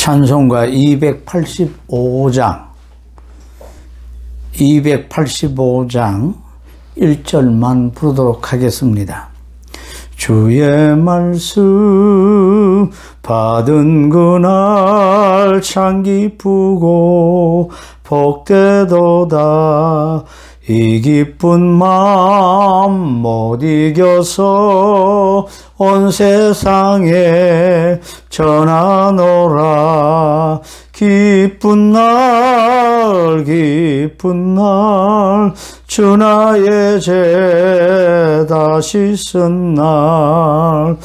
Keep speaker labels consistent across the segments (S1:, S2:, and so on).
S1: 찬송가 285장 1절만 부르도록 하겠습니다. 주의 말씀 받은 그날 참 기쁘고 복되도다. 이 기쁜 마음 못 이겨서 온 세상에 전하노라. 기쁜 날 주 나의 죄 다시 쓴 날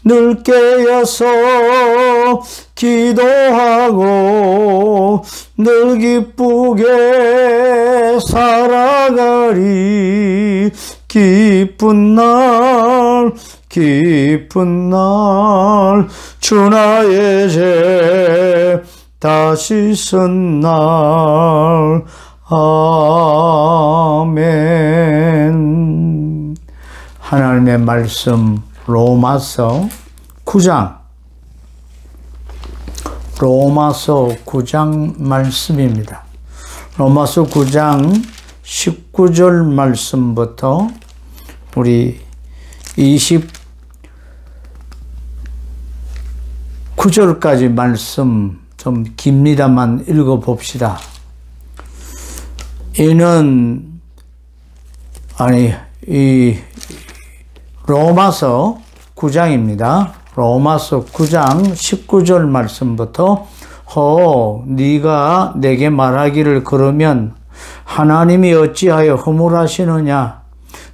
S1: 늘 깨어서 기도하고 늘 기쁘게 살아가리. 기쁜 날 주 나의 죄 다시 쓴 날. 아멘. 하나님의 말씀 로마서 9장 말씀입니다. 로마서 9장 19절 말씀부터 우리 29절까지 말씀 좀 깁니다만 읽어봅시다. 이 로마서 9장입니다. 로마서 9장 19절 말씀부터 네가 내게 말하기를 그러면 하나님이 어찌하여 허물하시느냐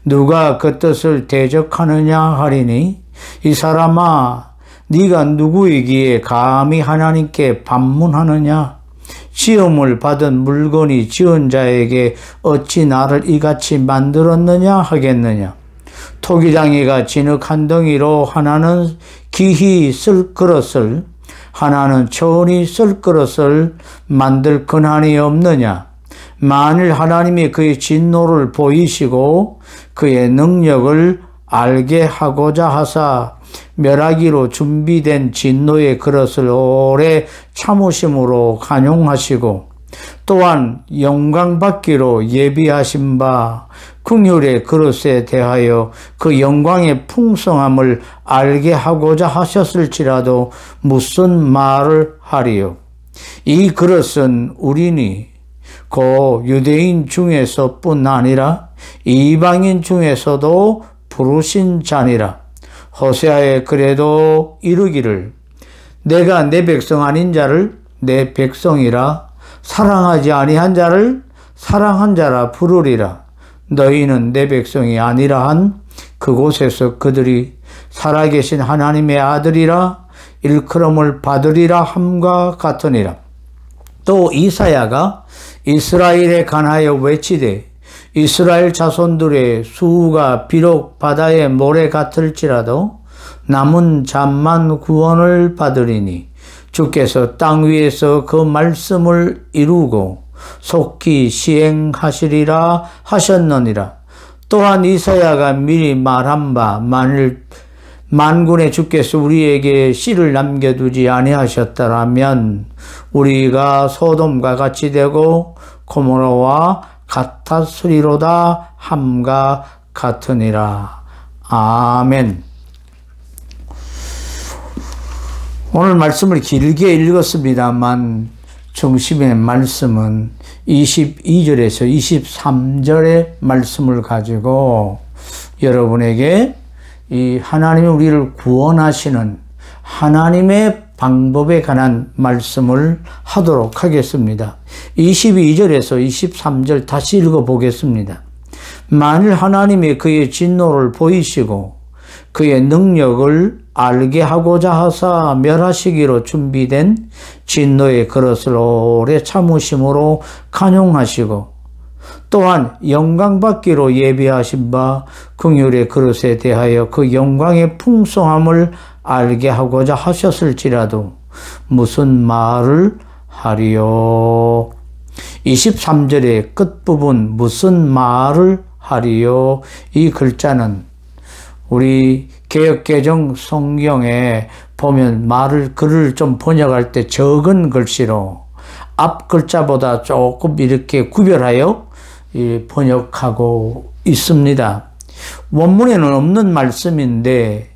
S1: 누가 그 뜻을 대적하느냐 하리니 이 사람아 네가 누구이기에 감히 하나님께 반문하느냐. 지음을 받은 물건이 지은 자에게 어찌 나를 이같이 만들었느냐 하겠느냐. 토기장이가 진흙 한 덩이로 하나는 기히 쓸 그릇을 하나는 천히 쓸 그릇을 만들 근한이 없느냐. 만일 하나님이 그의 진노를 보이시고 그의 능력을 알게 하고자 하사 멸하기로 준비된 진노의 그릇을 오래 참으심으로 간용하시고 또한 영광받기로 예비하신 바 긍휼의 그릇에 대하여 그 영광의 풍성함을 알게 하고자 하셨을지라도 무슨 말을 하리요. 이 그릇은 우리니 곧 유대인 중에서뿐 아니라 이방인 중에서도 부르신 자니라. 호세아에 그래도 이르기를 내가 내 백성 아닌 자를 내 백성이라 사랑하지 아니한 자를 사랑한 자라 부르리라. 너희는 내 백성이 아니라 한 그곳에서 그들이 살아계신 하나님의 아들이라 일컬음을 받으리라 함과 같으니라. 또 이사야가 이스라엘에 관하여 외치되 이스라엘 자손들의 수가 비록 바다의 모래 같을지라도 남은 잠만 구원을 받으리니 주께서 땅 위에서 그 말씀을 이루고 속히 시행하시리라 하셨느니라. 또한 이사야가 미리 말한 바 만일 만군의 주께서 우리에게 씨를 남겨두지 아니하셨더라면 우리가 소돔과 같이 되고 고모라와 같았으리로다 함과 같으니라. 아멘. 오늘 말씀을 길게 읽었습니다만 중심의 말씀은 22절에서 23절의 말씀을 가지고 여러분에게 이 하나님이 우리를 구원하시는 하나님의 방법에 관한 말씀을 하도록 하겠습니다. 22절에서 23절 다시 읽어보겠습니다. 만일 하나님이 그의 진노를 보이시고 그의 능력을 알게 하고자 하사 멸하시기로 준비된 진노의 그릇을 오래 참으심으로 간용하시고 또한 영광받기로 예비하신 바 긍휼의 그릇에 대하여 그 영광의 풍성함을 알게 하고자 하셨을지라도 무슨 말을 하리요. 23절의 끝부분 무슨 말을 하리요. 이 글자는 우리 개역개정 성경에 보면 글을 좀 번역할 때 적은 글씨로 앞 글자보다 조금 이렇게 구별하여 번역하고 있습니다. 원문에는 없는 말씀인데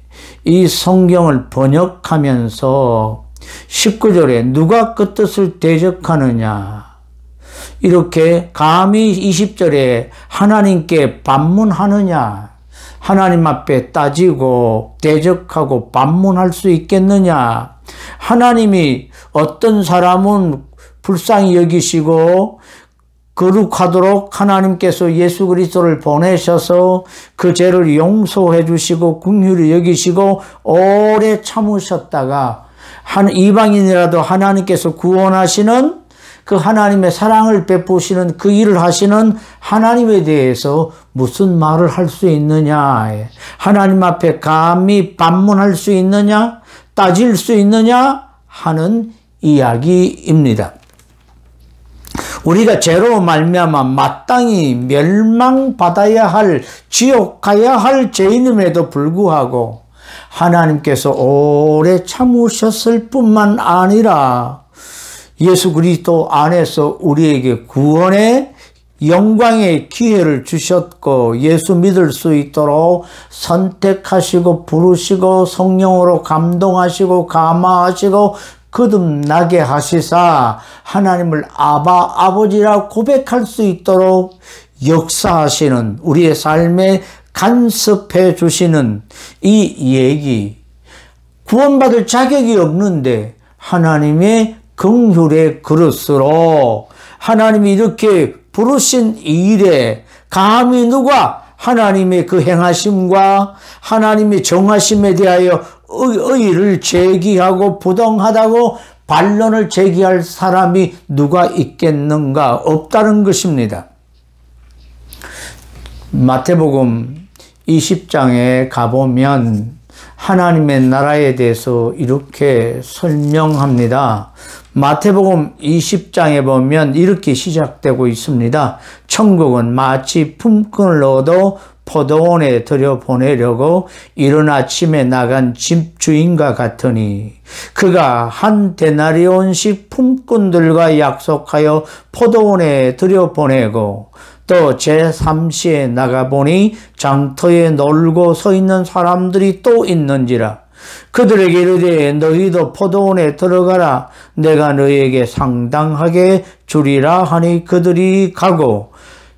S1: 이 성경을 번역하면서 19절에 누가 그 뜻을 대적하느냐, 이렇게 감히 20절에 하나님께 반문하느냐, 하나님 앞에 따지고 대적하고 반문할 수 있겠느냐, 하나님이 어떤 사람은 불쌍히 여기시고 거룩하도록 하나님께서 예수 그리스도를 보내셔서 그 죄를 용서해 주시고 긍휼히 여기시고 오래 참으셨다가 이방인이라도 하나님께서 구원하시는 그 하나님의 사랑을 베푸시는 그 일을 하시는 하나님에 대해서 무슨 말을 할 수 있느냐, 하나님 앞에 감히 반문할 수 있느냐, 따질 수 있느냐 하는 이야기입니다. 우리가 죄로 말미암아 마땅히 멸망받아야 할, 지옥 가야 할 죄인임에도 불구하고 하나님께서 오래 참으셨을 뿐만 아니라 예수 그리스도 안에서 우리에게 구원의 영광의 기회를 주셨고 예수 믿을 수 있도록 선택하시고 부르시고 성령으로 감동하시고 감화하시고 거듭나게 하시사 하나님을 아버지라 고백할 수 있도록 역사하시는, 우리의 삶에 간섭해 주시는 이 얘기, 구원받을 자격이 없는데 하나님의 긍휼의 그릇으로 하나님이 이렇게 부르신 이 일에 감히 누가 하나님의 그 행하심과 하나님의 정하심에 대하여 의의를 제기하고 부당하다고 반론을 제기할 사람이 누가 있겠는가? 없다는 것입니다. 마태복음 20장에 가보면 하나님의 나라에 대해서 이렇게 설명합니다. 마태복음 20장에 보면 이렇게 시작되고 있습니다. 천국은 마치 품꾼을 얻어 포도원에 들여보내려고 이른 아침에 나간 집주인과 같으니 그가 한 데나리온씩 품꾼들과 약속하여 포도원에 들여보내고 또 제3시에 나가보니 장터에 놀고 서 있는 사람들이 또 있는지라. 그들에게 이르되 너희도 포도원에 들어가라. 내가 너희에게 상당하게 주리라 하니 그들이 가고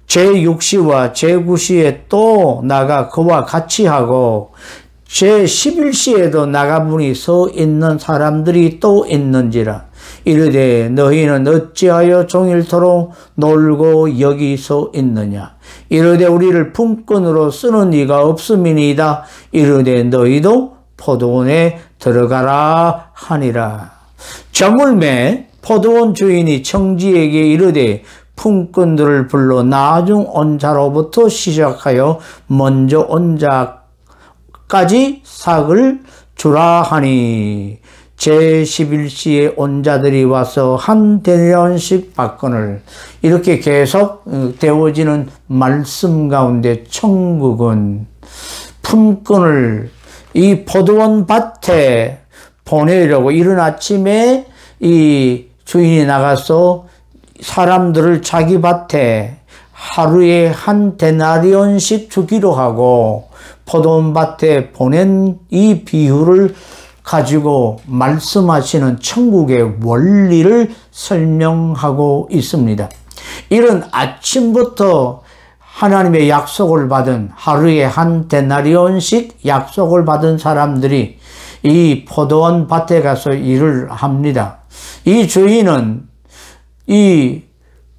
S1: 제6시와 제9시에 또 나가 그와 같이 하고 제11시에도 나가보니 서 있는 사람들이 또 있는지라. 이르되 너희는 어찌하여 종일토록 놀고 여기 서 있느냐. 이르되 우리를 품꾼으로 쓰는 이가 없음이니이다. 이르되 너희도 포도원에 들어가라 하니라. 저물매 포도원 주인이 청지에게 이르되 품꾼들을 불러 나중 온 자로부터 시작하여 먼저 온 자까지 삭을 주라 하니 제11시에 온 자들이 와서 한 데나리온씩 받거늘. 이렇게 계속 되어지는 말씀 가운데 천국은 품꾼을 이 포도원 밭에 보내려고 이른 아침에 이 주인이 나가서 사람들을 자기 밭에 하루에 한 데나리온씩 주기로 하고 포도원 밭에 보낸 이 비유를 가지고 말씀하시는 천국의 원리를 설명하고 있습니다. 이런 아침부터 하나님의 약속을 받은, 하루에 한 데나리온씩 약속을 받은 사람들이 이 포도원 밭에 가서 일을 합니다. 이 주인은 이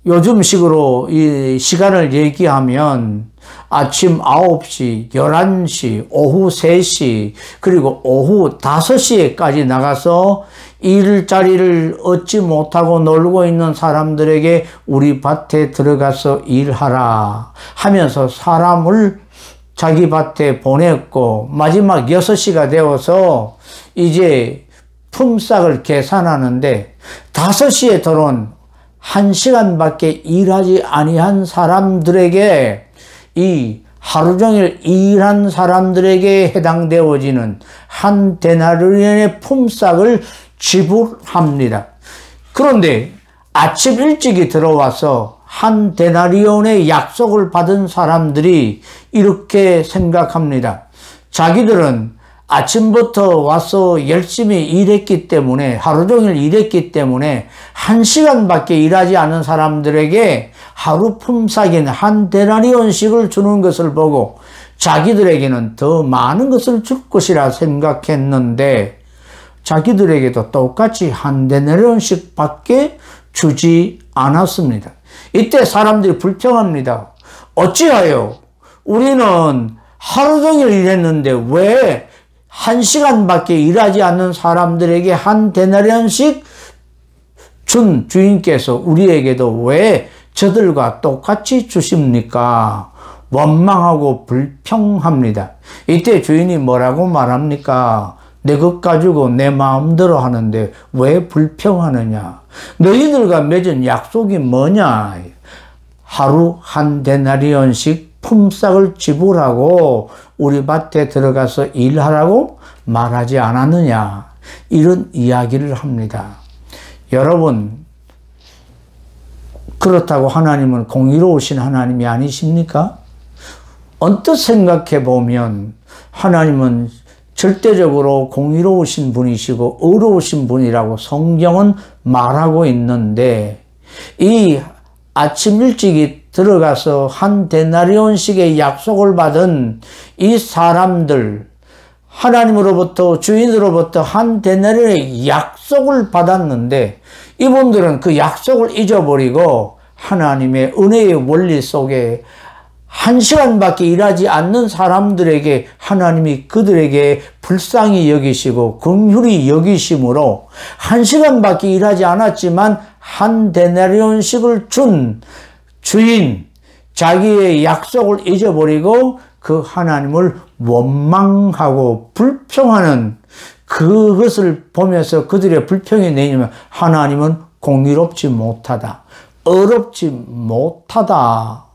S1: 요즘식으로 이 시간을 얘기하면 아침 9시, 11시, 오후 3시, 그리고 오후 5시에까지 나가서 일자리를 얻지 못하고 놀고 있는 사람들에게 우리 밭에 들어가서 일하라 하면서 사람을 자기 밭에 보냈고, 마지막 6시가 되어서 이제 품삯을 계산하는데 5시에 들어온 1시간밖에 일하지 아니한 사람들에게 이 하루 종일 일한 사람들에게 해당되어지는 한 데나리온의 품삯을 지불합니다. 그런데 아침 일찍이 들어와서 한 데나리온의 약속을 받은 사람들이 이렇게 생각합니다. 자기들은 아침부터 와서 열심히 일했기 때문에, 하루 종일 일했기 때문에 1시간밖에 일하지 않은 사람들에게 하루 품삯인 한 데나리온씩을 주는 것을 보고 자기들에게는 더 많은 것을 줄 것이라 생각했는데, 자기들에게도 똑같이 한 데나리온씩 밖에 주지 않았습니다. 이때 사람들이 불평합니다. 어찌하여 우리는 하루 종일 일했는데 왜 1시간밖에 일하지 않는 사람들에게 한 데나리온씩 준 주인께서 우리에게도 왜 저들과 똑같이 주십니까? 원망하고 불평합니다. 이때 주인이 뭐라고 말합니까? 내 것 가지고 내 마음대로 하는데 왜 불평하느냐? 너희들과 맺은 약속이 뭐냐? 하루 한 데나리온씩 품삯을 지불하고 우리 밭에 들어가서 일하라고 말하지 않았느냐? 이런 이야기를 합니다. 여러분, 그렇다고 하나님은 공의로우신 하나님이 아니십니까? 언뜻 생각해 보면 하나님은 절대적으로 공의로우신 분이시고 의로우신 분이라고 성경은 말하고 있는데, 이 아침 일찍이 들어가서 한 데나리온씩의 약속을 받은 이 사람들, 하나님으로부터, 주인으로부터 한 데나리온의 약속을 받았는데 이분들은 그 약속을 잊어버리고 하나님의 은혜의 원리 속에 1시간밖에 일하지 않는 사람들에게 하나님이 그들에게 불쌍히 여기시고 긍휼히 여기심으로 1시간밖에 일하지 않았지만 한 데나리온씩을 준 주인, 자기의 약속을 잊어버리고 그 하나님을 원망하고 불평하는 그것을 보면서 그들의 불평이 내리면 하나님은 공의롭지 못하다, 의롭지 못하다,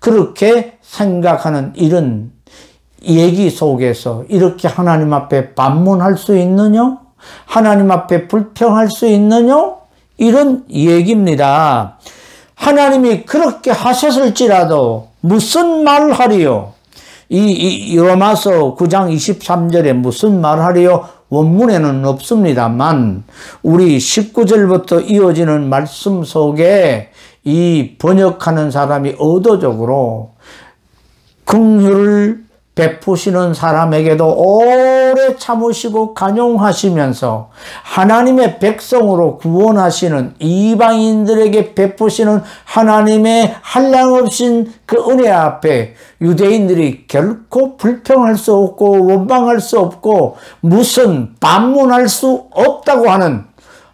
S1: 그렇게 생각하는 이런 얘기 속에서 이렇게 하나님 앞에 반문할 수 있느냐? 하나님 앞에 불평할 수 있느냐? 이런 얘기입니다. 하나님이 그렇게 하셨을지라도 무슨 말을 하리요? 이 로마서 9장 23절에 무슨 말을 하리요? 원문에는 없습니다만 우리 19절부터 이어지는 말씀 속에 이 번역하는 사람이 의도적으로 긍휼을 베푸시는 사람에게도 오래 참으시고 간용하시면서 하나님의 백성으로 구원하시는 이방인들에게 베푸시는 하나님의 한량없인 그 은혜 앞에 유대인들이 결코 불평할 수 없고 원망할 수 없고 무슨 반문할 수 없다고 하는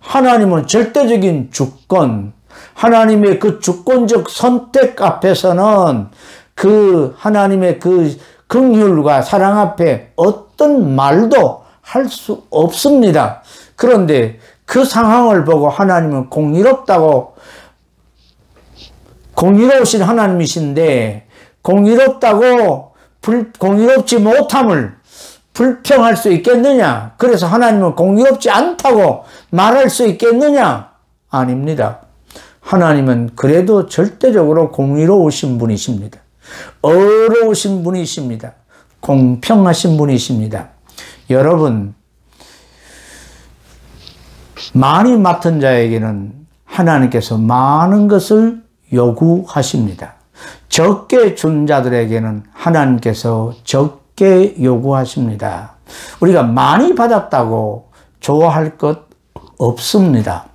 S1: 하나님은 절대적인 주권, 하나님의 그 주권적 선택 앞에서는 그 하나님의 그 긍휼과 사랑 앞에 어떤 말도 할 수 없습니다. 그런데 그 상황을 보고 하나님은 공의롭다고, 공의로우신 하나님이신데 공의롭다고 공의롭지 못함을 불평할 수 있겠느냐? 그래서 하나님은 공의롭지 않다고 말할 수 있겠느냐? 아닙니다. 하나님은 그래도 절대적으로 공의로우신 분이십니다. 의로우신 분이십니다. 공평하신 분이십니다. 여러분, 많이 맡은 자에게는 하나님께서 많은 것을 요구하십니다. 적게 준 자들에게는 하나님께서 적게 요구하십니다. 우리가 많이 받았다고 좋아할 것 없습니다.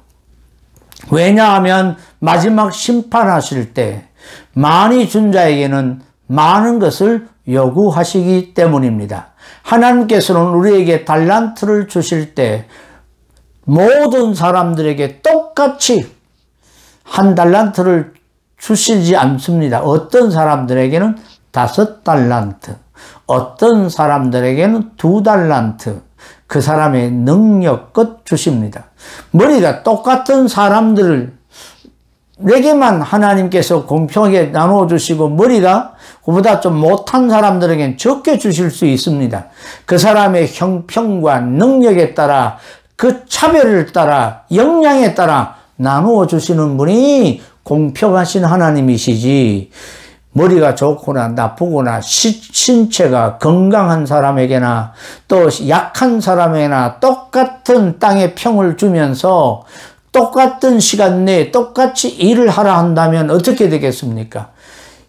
S1: 왜냐하면 마지막 심판하실 때 많이 준 자에게는 많은 것을 요구하시기 때문입니다. 하나님께서는 우리에게 달란트를 주실 때 모든 사람들에게 똑같이 한 달란트를 주시지 않습니다. 어떤 사람들에게는 5달란트, 어떤 사람들에게는 2달란트, 그 사람의 능력껏 주십니다. 머리가 똑같은 사람들을 내게만 하나님께서 공평하게 나누어 주시고 머리가 그보다 좀 못한 사람들에겐 적게 주실 수 있습니다. 그 사람의 형평과 능력에 따라 그 차별을 따라 역량에 따라 나누어 주시는 분이 공평하신 하나님이시지, 머리가 좋거나 나쁘거나 신체가 건강한 사람에게나 또 약한 사람에게나 똑같은 땅의 평을 주면서 똑같은 시간 내에 똑같이 일을 하라 한다면 어떻게 되겠습니까?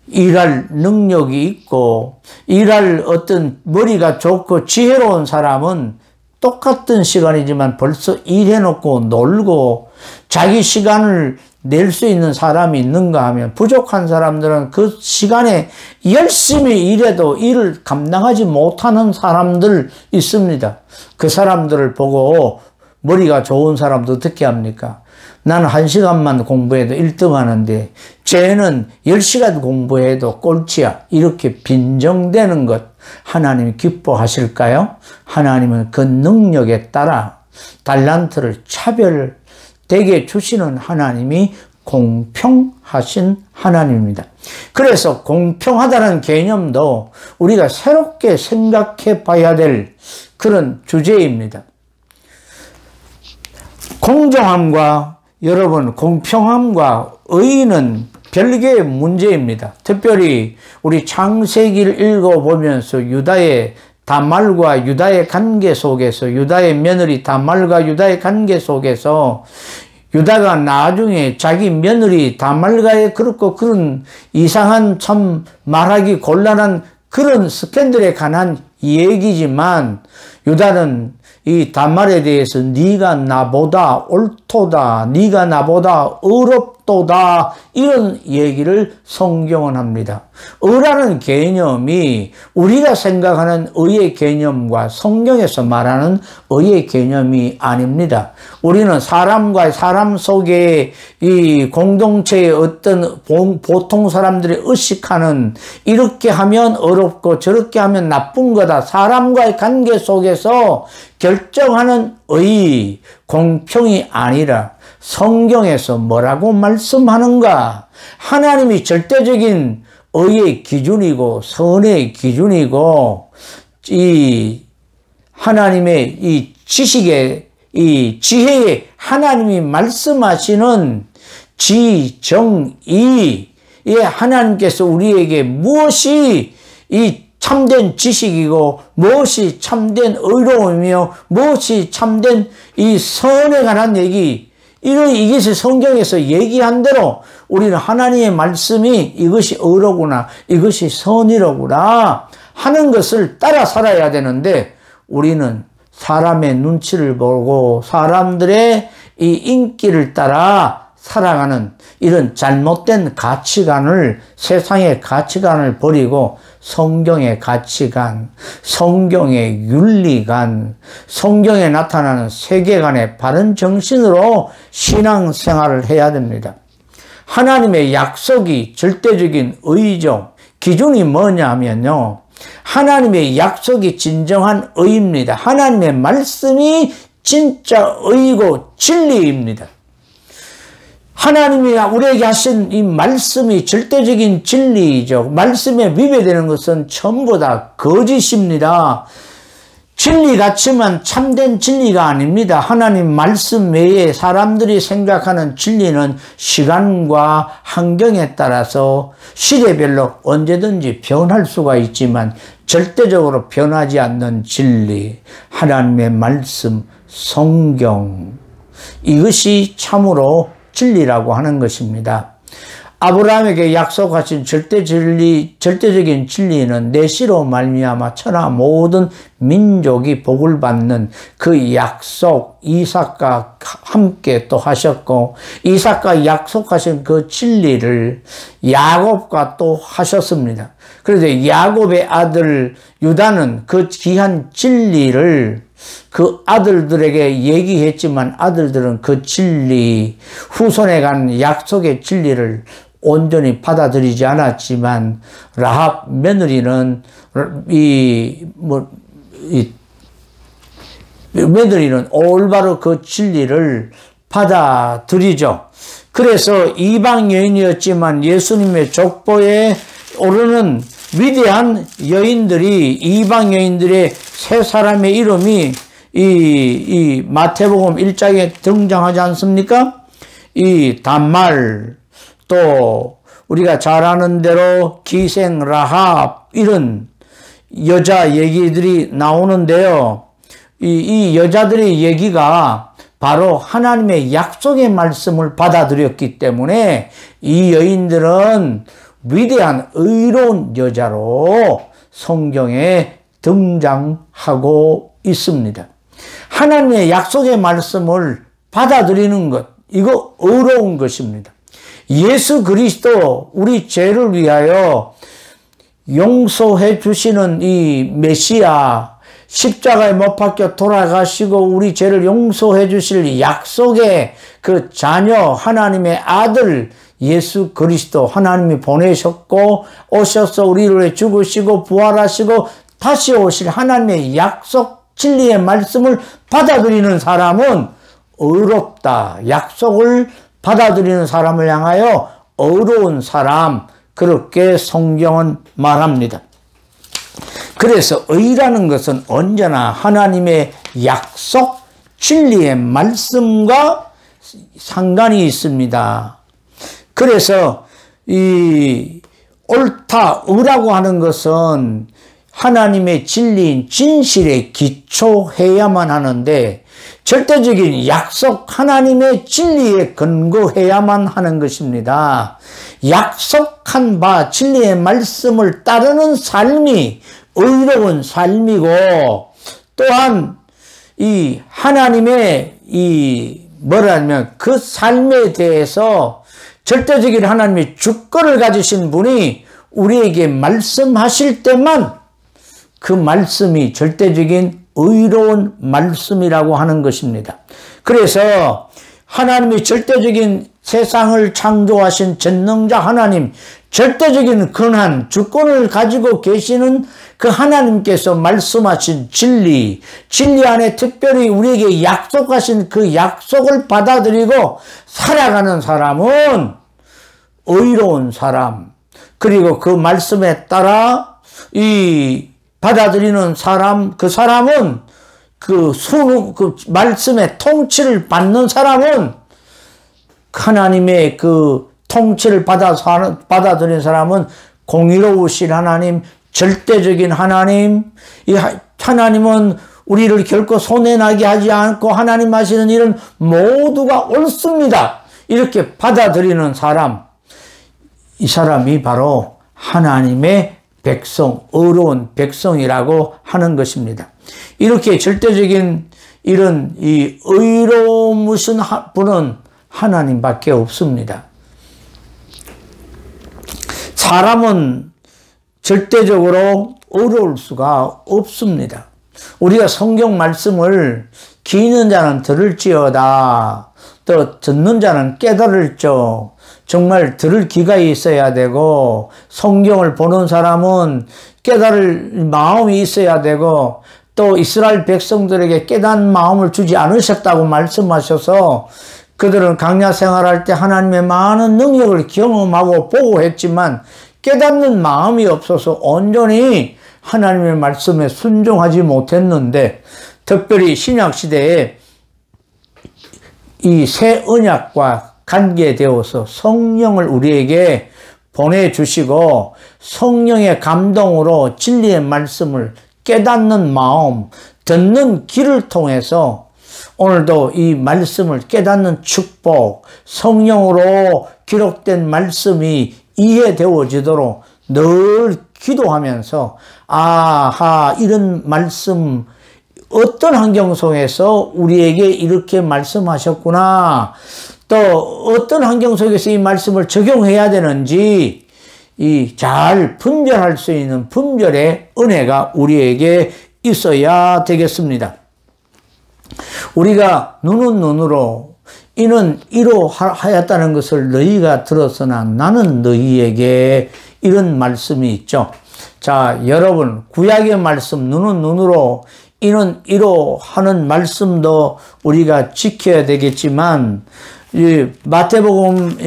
S1: 일할 능력이 있고 일할 어떤 머리가 좋고 지혜로운 사람은 똑같은 시간이지만 벌써 일해놓고 놀고 자기 시간을 낼 수 있는 사람이 있는가 하면, 부족한 사람들은 그 시간에 열심히 일해도 일을 감당하지 못하는 사람들 있습니다. 그 사람들을 보고 머리가 좋은 사람도 어떻게 합니까? 나는 1시간만 공부해도 1등 하는데 쟤는 10시간 공부해도 꼴찌야. 이렇게 빈정대는 것 하나님이 기뻐하실까요? 하나님은 그 능력에 따라 달란트를 차별되게 주시는 하나님이 공평하신 하나님입니다. 그래서 공평하다는 개념도 우리가 새롭게 생각해 봐야 될 그런 주제입니다. 공정함과 여러분 공평함과 의는 별개의 문제입니다. 특별히 우리 창세기를 읽어보면서 유다의 다말과 유다의 관계 속에서, 유다의 며느리 다말과 유다의 관계 속에서 유다가 나중에 자기 며느리 다말과의 그렇고 그런 이상한 참 말하기 곤란한 그런 스캔들에 관한 얘기지만, 유다는 이 다말에 대해서 네가 나보다 옳도다, 네가 나보다 의롭도다, 이런 얘기를 성경은 합니다. 의라는 개념이 우리가 생각하는 의의 개념과 성경에서 말하는 의의 개념이 아닙니다. 우리는 사람과 사람 속에 이 공동체의 어떤 보통 사람들이 의식하는, 이렇게 하면 어렵고 저렇게 하면 나쁜 거다, 사람과의 관계 속에서 결정하는 의, 공평이 아니라 성경에서 뭐라고 말씀하는가? 하나님이 절대적인 의의 기준이고 선의 기준이고, 이 하나님의 이 지식의 이 지혜의 하나님이 말씀하시는 지정의에 하나님께서 우리에게 무엇이 이 참된 지식이고 무엇이 참된 의로움이며 무엇이 참된 이 선에 관한 얘기, 이것이 성경에서 얘기한 대로 우리는 하나님의 말씀이 이것이 의로구나, 이것이 선이로구나 하는 것을 따라 살아야 되는데, 우리는 사람의 눈치를 보고 사람들의 이 인기를 따라 살아가는 이런 잘못된 가치관을, 세상의 가치관을 버리고 성경의 가치관, 성경의 윤리관, 성경에 나타나는 세계관의 바른 정신으로 신앙생활을 해야 됩니다. 하나님의 약속이 절대적인 의죠. 기준이 뭐냐면요, 하나님의 약속이 진정한 의입니다. 하나님의 말씀이 진짜 의고 진리입니다. 하나님이 우리에게 하신 이 말씀이 절대적인 진리이죠. 말씀에 위배되는 것은 전부 다 거짓입니다. 진리 같지만 참된 진리가 아닙니다. 하나님 말씀 외에 사람들이 생각하는 진리는 시간과 환경에 따라서 시대별로 언제든지 변할 수가 있지만 절대적으로 변하지 않는 진리, 하나님의 말씀, 성경, 이것이 참으로 진리라고 하는 것입니다. 아브라함에게 약속하신 절대적인 진리는 내시로 말미암아 천하 모든 민족이 복을 받는 그 약속, 이삭과 함께 또 하셨고, 이삭과 약속하신 그 진리를 야곱과 또 하셨습니다. 그런데 야곱의 아들 유다는 그 귀한 진리를 그 아들들에게 얘기했지만 아들들은 그 진리, 후손에 간 약속의 진리를 온전히 받아들이지 않았지만, 라합 며느리는 며느리는 올바로 그 진리를 받아들이죠. 그래서 이방 여인이었지만 예수님의 족보에 오르는 위대한 여인들이, 이방 여인들의 세 사람의 이름이 이 마태복음 1장에 등장하지 않습니까? 이 단말, 또 우리가 잘 아는 대로 기생 라합, 이런 여자 얘기들이 나오는데요. 이 여자들의 얘기가 바로 하나님의 약속의 말씀을 받아들였기 때문에 이 여인들은 위대한 의로운 여자로 성경에 등장하고 있습니다. 하나님의 약속의 말씀을 받아들이는 것, 이거 의로운 것입니다. 예수 그리스도 우리 죄를 위하여 용서해 주시는 이 메시아, 십자가에 못 박혀 돌아가시고 우리 죄를 용서해 주실 약속의 그 자녀, 하나님의 아들 예수 그리스도 하나님이 보내셨고 오셔서 우리를 위해 죽으시고 부활하시고 다시 오실 하나님의 약속 진리의 말씀을 받아들이는 사람은 의롭다. 약속을 받아들이는 사람을 향하여 의로운 사람, 그렇게 성경은 말합니다. 그래서 의라는 것은 언제나 하나님의 약속, 진리의 말씀과 상관이 있습니다. 그래서 이 옳다, 의라고 하는 것은 하나님의 진리인 진실에 기초해야만 하는데, 절대적인 약속, 하나님의 진리에 근거해야만 하는 것입니다. 약속한 바 진리의 말씀을 따르는 삶이 의로운 삶이고, 또한 이 하나님의 뭐라면 그 삶에 대해서 절대적인 하나님의 주권을 가지신 분이 우리에게 말씀하실 때만 그 말씀이 절대적인 의로운 말씀이라고 하는 것입니다. 그래서 하나님이 절대적인 세상을 창조하신 전능자 하나님, 절대적인 권한, 주권을 가지고 계시는 그 하나님께서 말씀하신 진리 안에 특별히 우리에게 약속하신 그 약속을 받아들이고 살아가는 사람은 의로운 사람, 그리고 그 말씀에 따라 받아들이는 사람, 그 사람은 그 말씀의 통치를 받는 사람은 하나님의 그 통치를 받아들인 사람은 공의로우신 하나님, 절대적인 하나님, 이 하나님은 우리를 결코 손해나게 하지 않고 하나님 하시는 일은 모두가 옳습니다. 이렇게 받아들이는 사람, 이 사람이 바로 하나님의 백성, 의로운 백성이라고 하는 것입니다. 이렇게 절대적인 이런 이 의로우신 분은 하나님밖에 없습니다. 사람은 절대적으로 의로울 수가 없습니다. 우리가 성경 말씀을 기는 자는 들을지어다, 또 듣는 자는 깨달을죠. 정말 들을 귀가 있어야 되고, 성경을 보는 사람은 깨달을 마음이 있어야 되고, 또 이스라엘 백성들에게 깨닫는 마음을 주지 않으셨다고 말씀하셔서 그들은 광야 생활할 때 하나님의 많은 능력을 경험하고 보고 했지만 깨닫는 마음이 없어서 온전히 하나님의 말씀에 순종하지 못했는데, 특별히 신약시대에 이 새 언약과 관계되어서 성령을 우리에게 보내주시고 성령의 감동으로 진리의 말씀을 깨닫는 마음, 듣는 귀를 통해서 오늘도 이 말씀을 깨닫는 축복, 성령으로 기록된 말씀이 이해되어지도록 늘 기도하면서 아하, 이런 말씀 어떤 환경 속에서 우리에게 이렇게 말씀하셨구나, 또 어떤 환경 속에서 이 말씀을 적용해야 되는지 잘 분별할 수 있는 분별의 은혜가 우리에게 있어야 되겠습니다. 우리가 눈은 눈으로 이는 이로 하였다는 것을 너희가 들었으나 나는 너희에게 이런 말씀이 있죠. 자, 여러분, 구약의 말씀 눈은 눈으로 이는 이로 하는 말씀도 우리가 지켜야 되겠지만 마태복음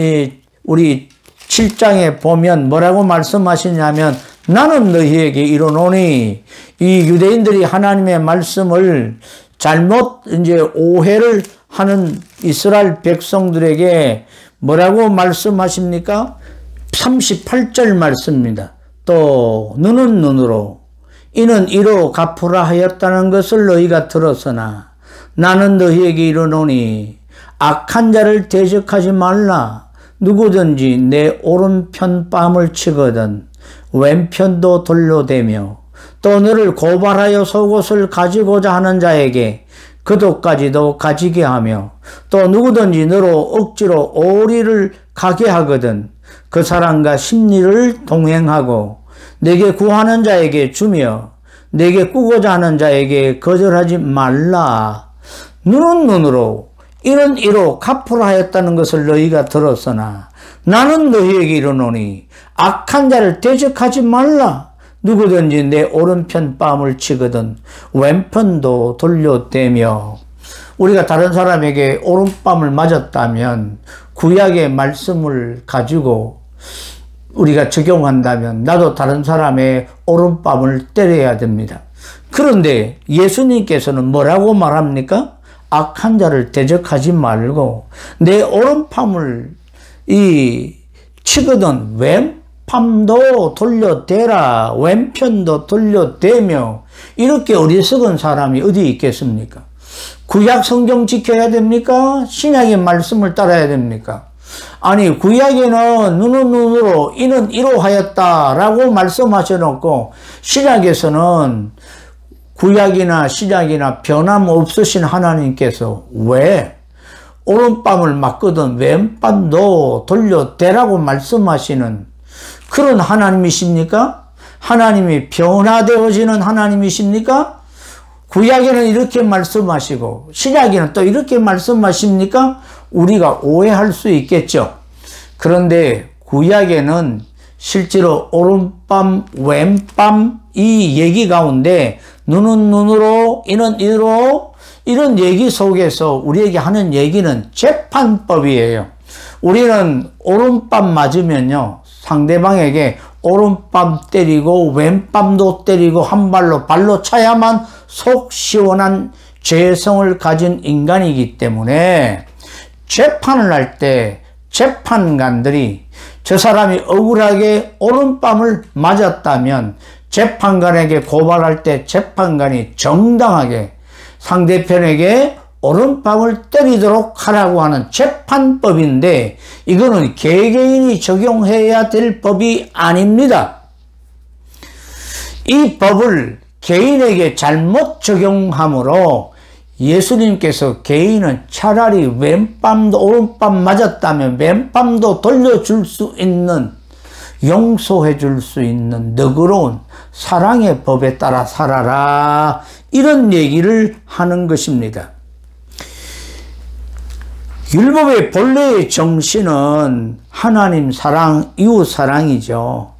S1: 우리 7장에 보면 뭐라고 말씀하시냐면 나는 너희에게 이르노니 이 유대인들이 하나님의 말씀을 잘못 오해를 하는 이스라엘 백성들에게 뭐라고 말씀하십니까? 38절 말씀입니다. 또 눈은 눈으로 이는 이로 갚으라 하였다는 것을 너희가 들었으나 나는 너희에게 이르노니 악한 자를 대적하지 말라. 누구든지 내 오른편 뺨을 치거든 왼편도 돌려대며 또 너를 고발하여 속옷을 가지고자 하는 자에게 그도까지도 가지게 하며 또 누구든지 너로 억지로 오리를 가게 하거든 그 사람과 심리를 동행하고 내게 구하는 자에게 주며 내게 꾸고자 하는 자에게 거절하지 말라. 눈은 눈으로 이는 이로 갚으라 하였다는 것을 너희가 들었으나 나는 너희에게 이르노니 악한 자를 대적하지 말라. 누구든지 내 오른편 뺨을 치거든 왼편도 돌려대며. 우리가 다른 사람에게 오른뺨을 맞았다면 구약의 말씀을 가지고 우리가 적용한다면 나도 다른 사람의 오른뺨을 때려야 됩니다. 그런데 예수님께서는 뭐라고 말합니까? 악한 자를 대적하지 말고 내 오른뺨을 치거든 왼편도 돌려대라. 왼편도 돌려대며. 이렇게 어리석은 사람이 어디 있겠습니까? 구약 성경 지켜야 됩니까? 신약의 말씀을 따라야 됩니까? 아니 구약에는 눈은 눈으로 이는 이로 하였다라고 말씀하셔놓고 신약에서는 구약이나 신약이나 변함없으신 하나님께서 왜 오른뺨을 맞거든 왼뺨도 돌려대라고 말씀하시는 그런 하나님이십니까? 하나님이 변화되어지는 하나님이십니까? 구약에는 이렇게 말씀하시고 신약에는 또 이렇게 말씀하십니까? 우리가 오해할 수 있겠죠. 그런데 구약에는 실제로 오른뺨, 왼뺨 이 얘기 가운데 눈은 눈으로, 이는 이로 이런 얘기 속에서 우리에게 하는 얘기는 재판법이에요. 우리는 오른뺨 맞으면요 상대방에게 오른뺨 때리고 왼뺨도 때리고 한 발로 차야만 속 시원한 죄성을 가진 인간이기 때문에 재판을 할 때 재판관들이 저 사람이 억울하게 오른뺨을 맞았다면 재판관에게 고발할 때 재판관이 정당하게 상대편에게 오른뺨을 때리도록 하라고 하는 재판법인데 이거는 개개인이 적용해야 될 법이 아닙니다. 이 법을 개인에게 잘못 적용함으로 예수님께서 개인은 차라리 왼뺨도 오른뺨 맞았다면 왼뺨도 돌려줄 수 있는 용서해 줄 수 있는 너그러운 사랑의 법에 따라 살아라 이런 얘기를 하는 것입니다. 율법의 본래의 정신은 하나님 사랑, 이웃 사랑이죠.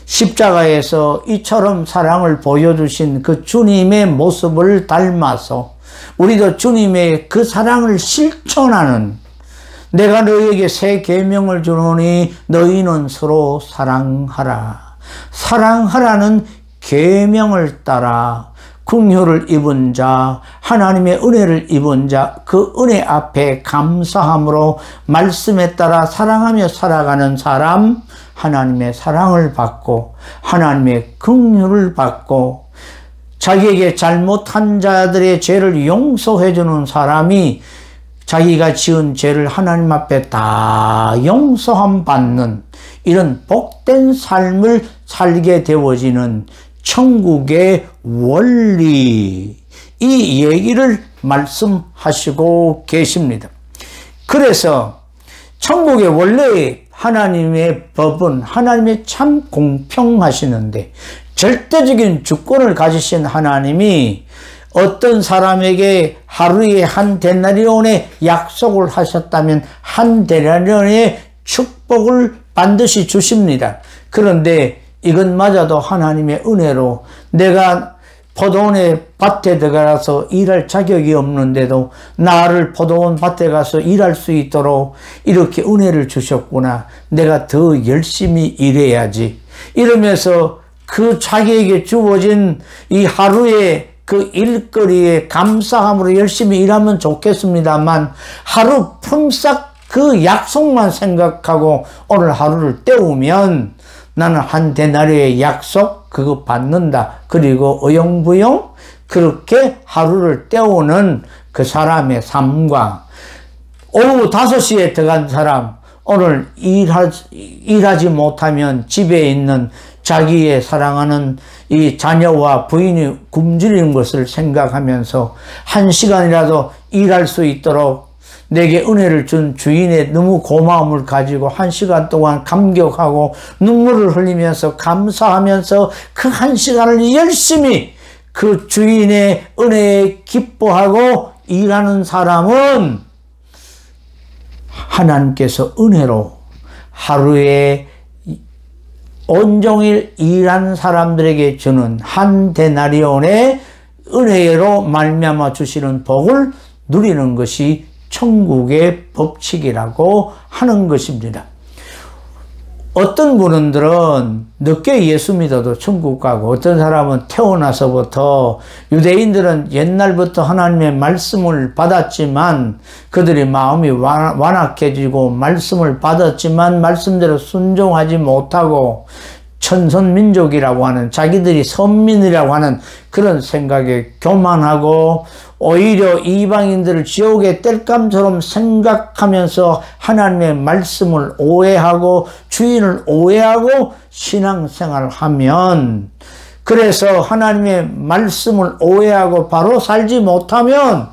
S1: 십자가에서 이처럼 사랑을 보여주신 그 주님의 모습을 닮아서 우리도 주님의 그 사랑을 실천하는 내가 너희에게 새 계명을 주노니 너희는 서로 사랑하라. 사랑하라는 계명을 따라 긍휼을 입은 자, 하나님의 은혜를 입은 자, 그 은혜 앞에 감사함으로 말씀에 따라 사랑하며 살아가는 사람, 하나님의 사랑을 받고 하나님의 긍휼을 받고 자기에게 잘못한 자들의 죄를 용서해 주는 사람이 자기가 지은 죄를 하나님 앞에 다 용서함 받는 이런 복된 삶을 살게 되어지는 천국의 원리, 이 얘기를 말씀하시고 계십니다. 그래서 천국의 원래 하나님의 법은 하나님의 참 공평하시는데 절대적인 주권을 가지신 하나님이 어떤 사람에게 하루에 한 데나리온의 약속을 하셨다면 한 데나리온의 축복을 반드시 주십니다. 그런데 이것마저도 하나님의 은혜로 내가 포도원의 밭에 들어가서 일할 자격이 없는데도 나를 포도원 밭에 가서 일할 수 있도록 이렇게 은혜를 주셨구나. 내가 더 열심히 일해야지. 이러면서 그 자기에게 주어진 이 하루의 그 일거리에 감사함으로 열심히 일하면 좋겠습니다만 하루 품삯 그 약속만 생각하고 오늘 하루를 때우면 나는 한 데나리의 약속 그거 받는다. 그리고 어영부영 그렇게 하루를 때우는 그 사람의 삶과 오후 5시에 들어간 사람 오늘 일하지 못하면 집에 있는 자기의 사랑하는 이 자녀와 부인이 굶주리는 것을 생각하면서 1시간이라도 일할 수 있도록 내게 은혜를 준 주인의 너무 고마움을 가지고 1시간 동안 감격하고 눈물을 흘리면서 감사하면서 그 1시간을 열심히 그 주인의 은혜에 기뻐하고 일하는 사람은 하나님께서 은혜로 하루에 온종일 일한 사람들에게 주는 한 데나리온의 은혜로 말미암아 주시는 복을 누리는 것이 천국의 법칙이라고 하는 것입니다. 어떤 분들은 늦게 예수 믿어도 천국 가고 어떤 사람은 태어나서부터 유대인들은 옛날부터 하나님의 말씀을 받았지만 그들이 마음이 완악해지고 말씀을 받았지만 말씀대로 순종하지 못하고 천선민족이라고 하는 자기들이 선민이라고 하는 그런 생각에 교만하고 오히려 이방인들을 지옥의 땔감처럼 생각하면서 하나님의 말씀을 오해하고 주인을 오해하고 신앙생활을 하면 그래서 하나님의 말씀을 오해하고 바로 살지 못하면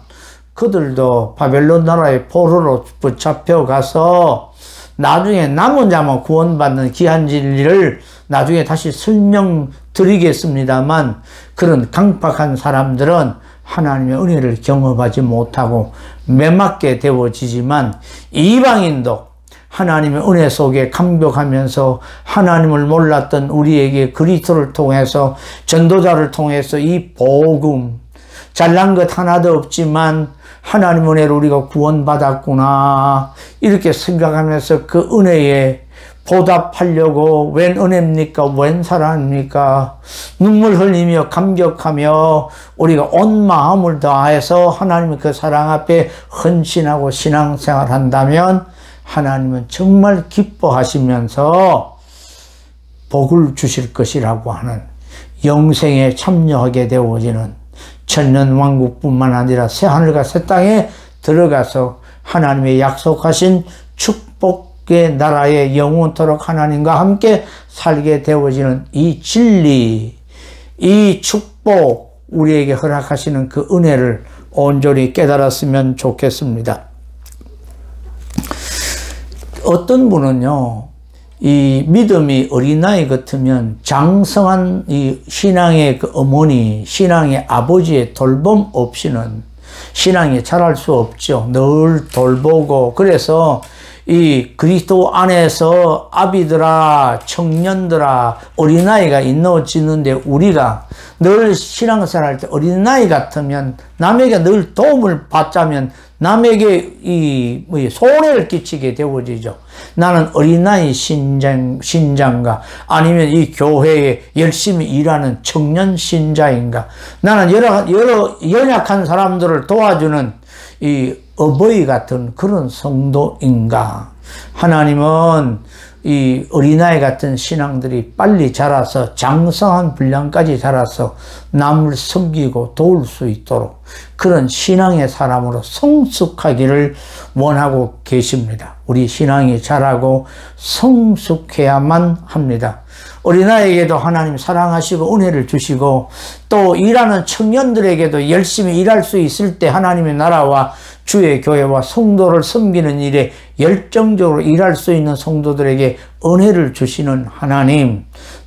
S1: 그들도 바벨론 나라의 포로로 붙잡혀 가서 나중에 남은 자만 구원받는 귀한 진리를 나중에 다시 설명드리겠습니다만 그런 강팍한 사람들은 하나님의 은혜를 경험하지 못하고 매맞게 되어지지만 이방인도 하나님의 은혜 속에 감격하면서 하나님을 몰랐던 우리에게 그리스도를 통해서 전도자를 통해서 이 복음 잘난 것 하나도 없지만 하나님 은혜로 우리가 구원받았구나 이렇게 생각하면서 그 은혜에 보답하려고 웬 은혜입니까? 웬 사랑입니까? 눈물 흘리며 감격하며 우리가 온 마음을 다해서 하나님의 그 사랑 앞에 헌신하고 신앙생활 한다면 하나님은 정말 기뻐하시면서 복을 주실 것이라고 하는 영생에 참여하게 되어지는 천년왕국뿐만 아니라 새하늘과 새 땅에 들어가서 하나님의 약속하신 축복의 나라에 영원토록 하나님과 함께 살게 되어지는 이 진리, 이 축복, 우리에게 허락하시는 그 은혜를 온전히 깨달았으면 좋겠습니다. 어떤 분은요, 이 믿음이 어린아이 같으면 장성한 이 신앙의 그 어머니, 신앙의 아버지의 돌봄 없이는 신앙이 자랄 수 없죠. 늘 돌보고, 그래서 이 그리스도 안에서 아비들아, 청년들아, 어린아이가 있어지는데 우리가 늘 신앙생활 할 때 어린아이 같으면 남에게 늘 도움을 받자면 남에게 이 손해를 끼치게 되어지죠. 나는 어린아이 신자인가 아니면 이 교회에 열심히 일하는 청년 신자인가 나는 여러 연약한 사람들을 도와주는 이 어버이 같은 그런 성도인가. 하나님은 이 어린아이 같은 신앙들이 빨리 자라서 장성한 분량까지 자라서 남을 섬기고 도울 수 있도록 그런 신앙의 사람으로 성숙하기를 원하고 계십니다. 우리 신앙이 자라고 성숙해야만 합니다. 어린아이에게도 하나님 사랑하시고 은혜를 주시고 또 일하는 청년들에게도 열심히 일할 수 있을 때 하나님의 나라와 주의 교회와 성도를 섬기는 일에 열정적으로 일할 수 있는 성도들에게 은혜를 주시는 하나님,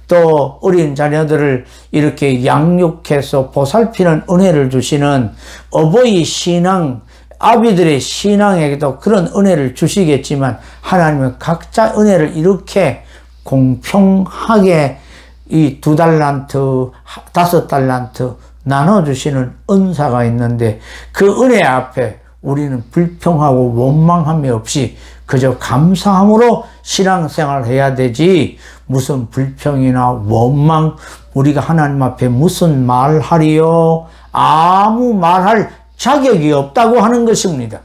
S1: 또 어린 자녀들을 이렇게 양육해서 보살피는 은혜를 주시는 어버이 신앙, 아비들의 신앙에게도 그런 은혜를 주시겠지만 하나님은 각자 은혜를 이렇게 공평하게 이 2달란트, 5달란트 나눠주시는 은사가 있는데 그 은혜 앞에 우리는 불평하고 원망함이 없이 그저 감사함으로 신앙생활을 해야 되지, 무슨 불평이나 원망, 우리가 하나님 앞에 무슨 말하리요? 아무 말할 자격이 없다고 하는 것입니다.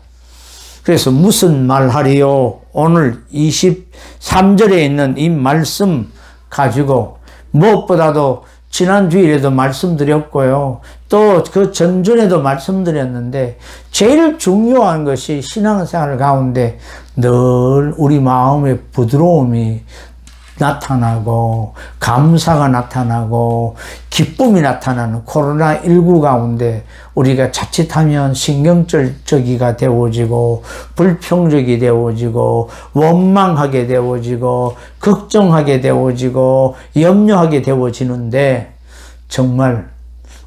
S1: 그래서 무슨 말하리요? 오늘 23절에 있는 이 말씀 가지고 무엇보다도 지난 주일에도 말씀드렸고요. 또 그 전전에도 말씀드렸는데 제일 중요한 것이 신앙생활 가운데 늘 우리 마음의 부드러움이 나타나고 감사가 나타나고 기쁨이 나타나는 코로나19 가운데 우리가 자칫하면 신경절적이가 되어지고 불평적이 되어지고 원망하게 되어지고 걱정하게 되어지고 염려하게 되어지는데 정말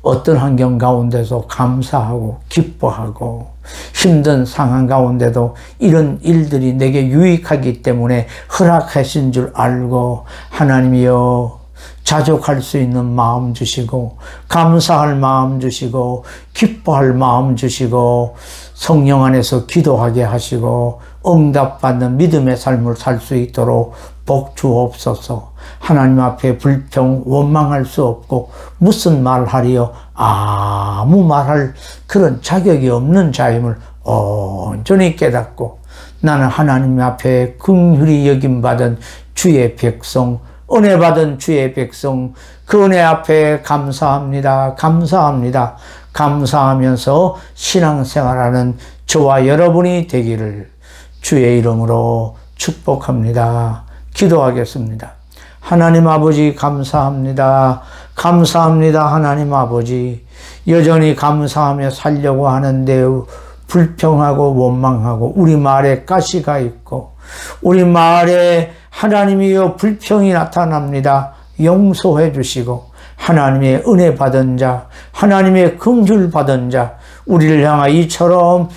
S1: 어떤 환경 가운데서 감사하고 기뻐하고 힘든 상황 가운데도 이런 일들이 내게 유익하기 때문에 허락하신 줄 알고 하나님이여 자족할 수 있는 마음 주시고 감사할 마음 주시고 기뻐할 마음 주시고 성령 안에서 기도하게 하시고 응답받는 믿음의 삶을 살 수 있도록 복 주옵소서. 하나님 앞에 불평 원망할 수 없고 무슨 말하리요? 아무 말할 그런 자격이 없는 자임을 온전히 깨닫고 나는 하나님 앞에 긍휼히 여김받은 주의 백성, 은혜 받은 주의 백성, 그 은혜 앞에 감사합니다. 감사합니다. 감사하면서 신앙생활하는 저와 여러분이 되기를 주의 이름으로 축복합니다. 기도하겠습니다. 하나님 아버지 감사합니다. 감사합니다. 하나님 아버지 여전히 감사하며 살려고 하는데 불평하고 원망하고 우리 말에 가시가 있고 우리 말에 하나님이여 불평이 나타납니다. 용서해 주시고 하나님의 은혜 받은 자, 하나님의 긍휼 받은 자, 우리를 향하여 이처럼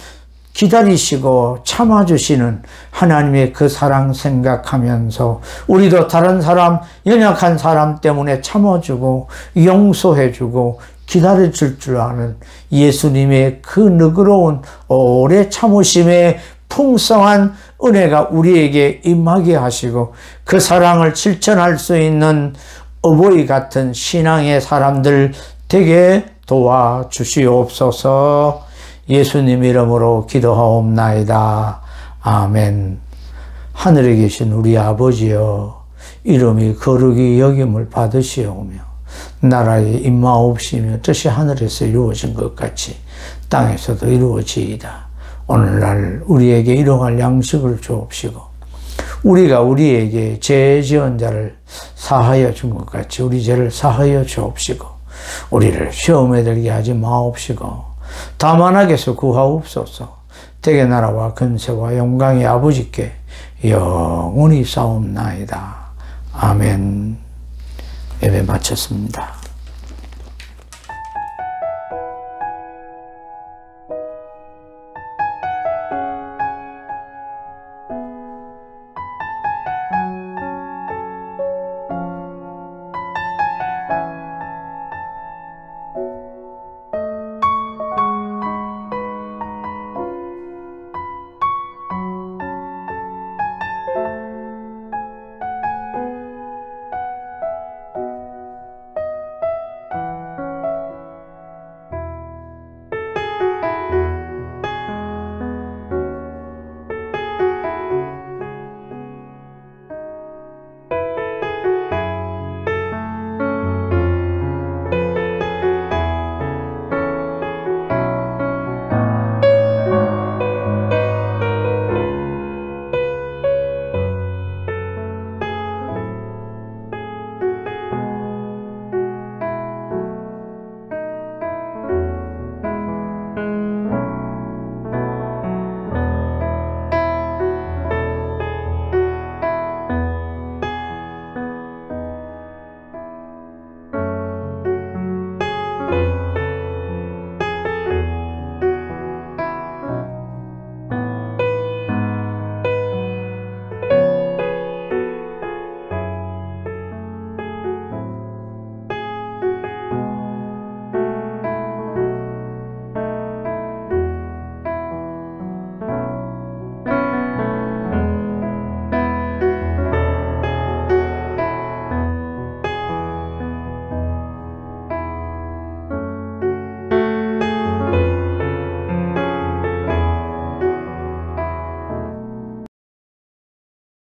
S1: 기다리시고 참아주시는 하나님의 그 사랑 생각하면서 우리도 다른 사람, 연약한 사람 때문에 참아주고 용서해주고 기다려줄 줄 아는 예수님의 그 너그러운 오래 참으심의 풍성한 은혜가 우리에게 임하게 하시고 그 사랑을 실천할 수 있는 어버이 같은 신앙의 사람들 되게 도와주시옵소서. 예수님 이름으로 기도하옵나이다. 아멘. 하늘에 계신 우리 아버지여, 이름이 거룩히 여김을 받으시오며 나라에 임하옵시며 뜻이 하늘에서 이루어진 것 같이 땅에서도 이루어지이다. 오늘날 우리에게 일용할 양식을 주옵시고 우리가 우리에게 죄 지은 자를 사하여 준 것 같이 우리 죄를 사하여 주옵시고 우리를 시험에 들게 하지 마옵시고 다만 악에서 구하옵소서. 대개 나라와 근세와 영광의 아버지께 영원히 싸움나이다. 아멘. 예배 마쳤습니다.